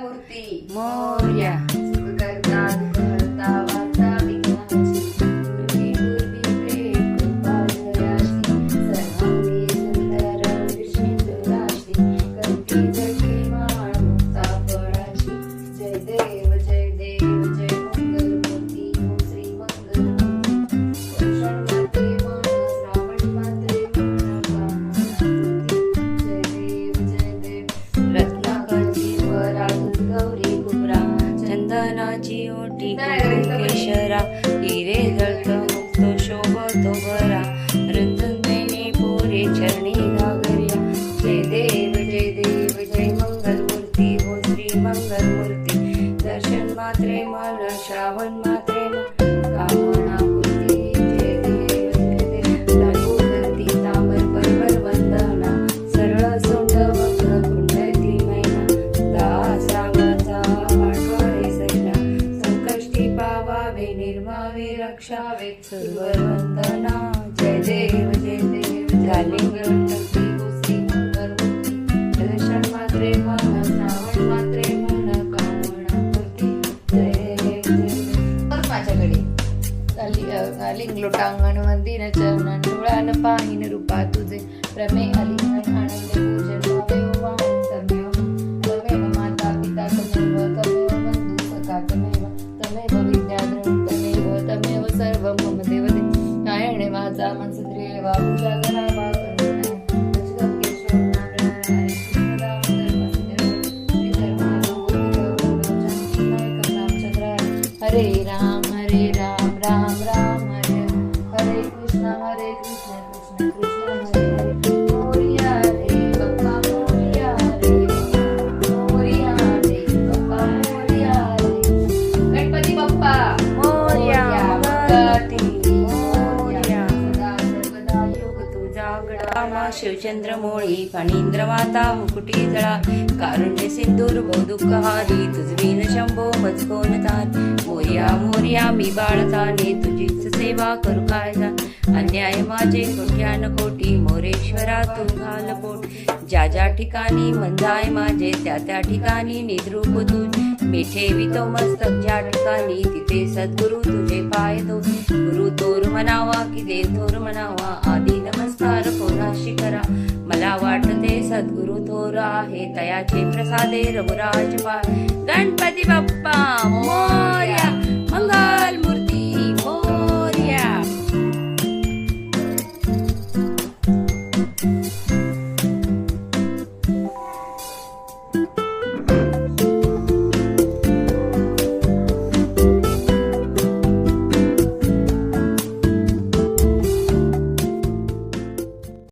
मूर्ती मोरया. सुख करता दुःख हरता वार्ता विघ्नाची पूर्वी प्रेम कृपा जयाची सर्वांगी सुंदर विष्णुराशी करती जगी माळ मुक्ता फळाची जय देव जय देव जय मंगल मूर्ती ओम श्री मंगल मूर्ती दर्शन मात्रे मन श्रावण मात्रे मन कामना जय देव रत्नाकरची वरात गौरी कुबरा चंदनाची ओटी केशरा हिरे जळतो मुक्तो शोभतो भरा रंजनतेने पोरे चरणी घागर्या जय देव जय मंगल मूर्ती हो श्री मंगल मूर्ती दर्शन मात्रे मन श्रावण मात्रे मन कामना पूर्ती जय देव लाजू धरती तांबर पर्वर वंदना सरळ सोंड वक्र कुंडली मैना दास रामाचा पाठवाळे सैना संकष्टी पावावे निर्मावे रक्षावे सुरवर वंदना जय देव झाले गणपती श्री मंगल मूर्ती दर्शन मात्रे मन श्रावण मात्रे मन कामना पूर्ती जय देव माझ्याकडे लिंग लोटांगण मंदिर चरण डोळ्यान पाहिन रूपा तुझे प्रमे अलिंगन आनंद पूजन भावे वाहन तमेव माता पिता तमेव बंधू सखा तमेव विद्या द्रोण तमेव सर्व मम देवते नारायणे माझा मनस त्रिवा पूजा करावा हरे राम राम राम हरे हरे कृष्ण कृष्ण कृष्ण हरे हरे मोरया रे बप्पा मोरया रे मोरया रे बप्पा मोरया रे गणपती बाप्पा मोरया गणपती मोरया सदा सर्वदा योग तुझा गडामा शिवचंद्र मोळी फणींद्र माता मुकुटी जळा कारुण्य सिंदूर दुःखहारी तुझवीन शंभो मजकोन तान मोरया मोरया मी बाळताने तुझीच सेवा करू काय जा अन्याय माझे कोट्यान कोटी मोरेश्वरा तू घाल पोट ज्या ज्या ठिकाणी मंदाय माझे त्या त्या ठिकाणी निद्रूप तू मी ठेवितो मस्तक ज्या ठिकाणी तिथे सद्गुरु तुझे पाय दो गुरु तोर म्हणावा की देव थोर म्हणावा आधी नमस्कार कोणाशी करा मला वाटते सद्गुरु थोर आहे तयाचे प्रसादे रघुराज पाय गणपती बाप्पा मोरया मंगल